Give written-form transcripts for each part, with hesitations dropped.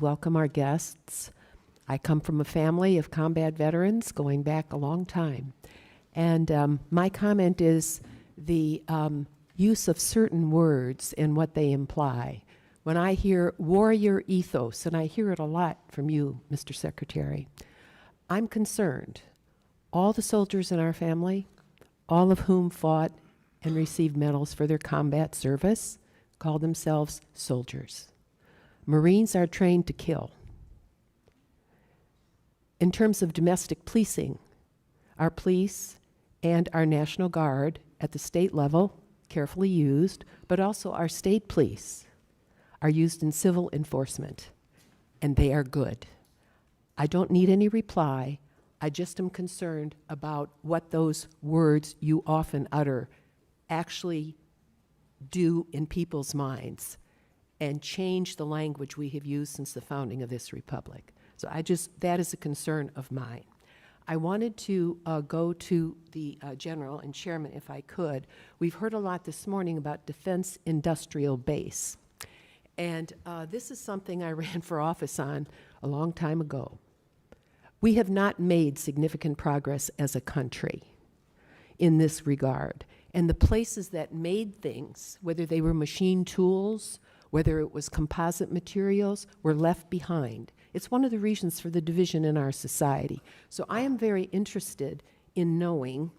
welcome our guests. I come from a family of combat veterans going back a long time. And my comment is the use of certain words and what they imply. When I hear warrior ethos, and I hear it a lot from you, Mr. Secretary, I'm concerned. All the soldiers in our family, all of whom fought and received medals for their combat service, call themselves soldiers. Marines are trained to kill. In terms of domestic policing, our police and our National Guard at the state level, carefully used, but also our state police are used in civil enforcement, and they are good. I don't need any reply. I just am concerned about what those words you often utter actually do in people's minds and change the language we have used since the founding of this republic. So that is a concern of mine. I wanted to go to the General and Chairman, if I could. We've heard a lot this morning about Defense Industrial Base. And this is something I ran for office on a long time ago. We have not made significant progress as a country in this regard. And the places that made things, whether they were machine tools, whether it was composite materials, were left behind. It's one of the reasons for the division in our society. So I am very interested in knowing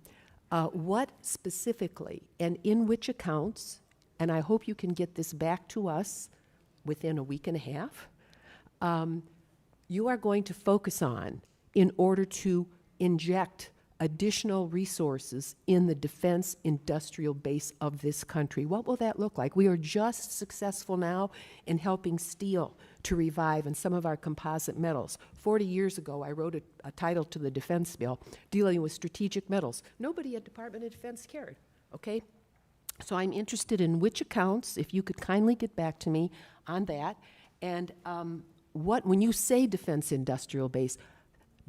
what specifically and in which accounts, and I hope you can get this back to us within a week and a half, you are going to focus on in order to inject additional resources in the defense industrial base of this country. What will that look like? We are just successful now in helping steel to revive and some of our composite metals. 40 years ago, I wrote a title to the defense bill dealing with strategic metals. Nobody at Department of Defense cared, okay? So I'm interested in which accounts, if you could kindly get back to me on that, and when you say defense industrial base,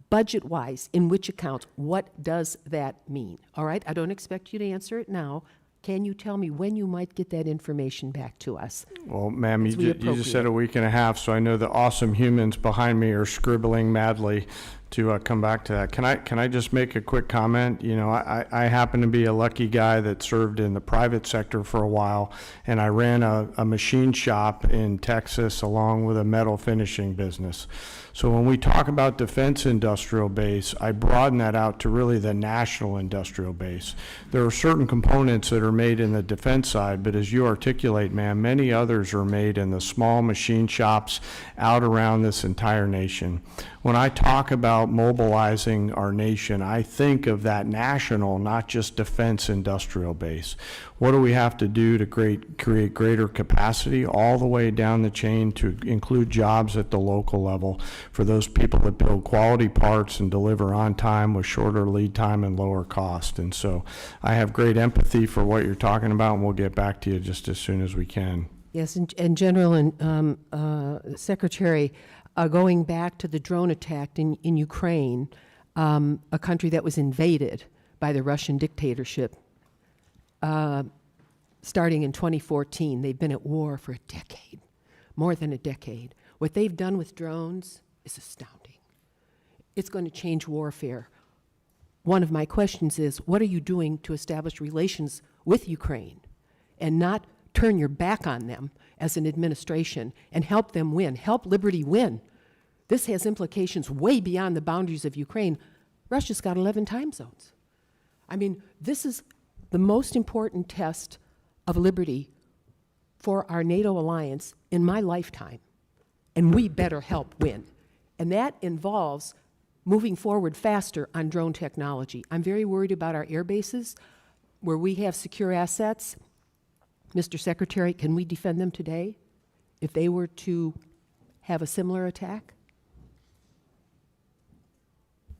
budget-wise, in which accounts, what does that mean? All right, I don't expect you to answer it now. Can you tell me when you might get that information back to us? Well, ma'am, you just said a week and a half, so I know the awesome humans behind me are scribbling madly to come back to that. Can I just make a quick comment? You know, I happen to be a lucky guy that served in the private sector for a while, and I ran a machine shop in Texas along with a metal finishing business. So when we talk about defense industrial base, I broaden that out to really the national industrial base. There are certain components that are made in the defense side, but as you articulate, ma'am, many others are made in the small machine shops out around this entire nation. When I talk about mobilizing our nation, I think of that national, not just defense industrial base. What do we have to do to create greater capacity all the way down the chain to include jobs at the local level for those people that build quality parts and deliver on time with shorter lead time and lower cost? And so I have great empathy for what you're talking about, and we'll get back to you just as soon as we can. Yes, and General and Secretary, going back to the drone attack in Ukraine, a country that was invaded by the Russian dictatorship, starting in 2014. They've been at war for a decade, more than a decade. What they've done with drones is astounding. It's going to change warfare. One of my questions is, what are you doing to establish relations with Ukraine and not turn your back on them as an administration and help them win, help liberty win? This has implications way beyond the boundaries of Ukraine. Russia's got 11 time zones. I mean, this is the most important test of liberty for our NATO alliance in my lifetime, and we better help win. And that involves moving forward faster on drone technology. I'm very worried about our air bases where we have secure assets. Mr. Secretary, can we defend them today if they were to have a similar attack?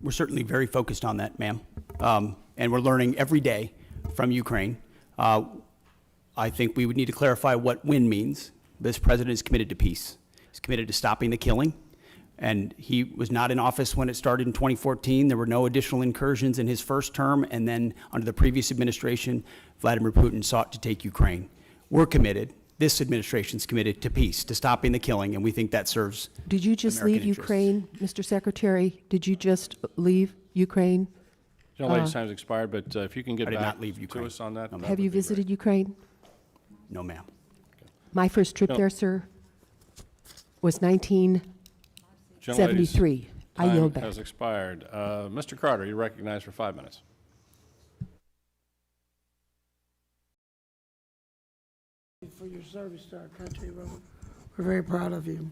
We're certainly very focused on that, ma'am. And we're learning every day from Ukraine. I think we would need to clarify what win means. This president is committed to peace. He's committed to stopping the killing. And he was not in office when it started in 2014. There were no additional incursions in his first term. And then under the previous administration, Vladimir Putin sought to take Ukraine. We're committed this administration's committed to peace, to stopping the killing, and we think that serves Did you just American leave interests. Ukraine, Mr. Secretary? Did you just leave Ukraine? Young lady's time's expired, but if you can get I did back not leave to Ukraine. us on that. No, that Have would you be great. visited Ukraine? No, ma'am. My first trip No. there, sir, was 1973. I Time yield back. has expired. Mr. Carter, you're recognized for 5 minutes. For your service to our country. We're very proud of you.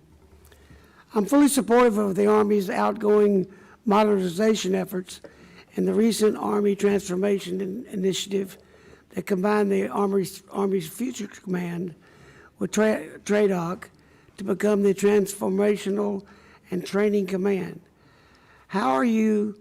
I'm fully supportive of the Army's outgoing modernization efforts and the recent Army Transformation Initiative that combined the Army's Future Command with TRADOC to become the Transformational and Training Command. How are you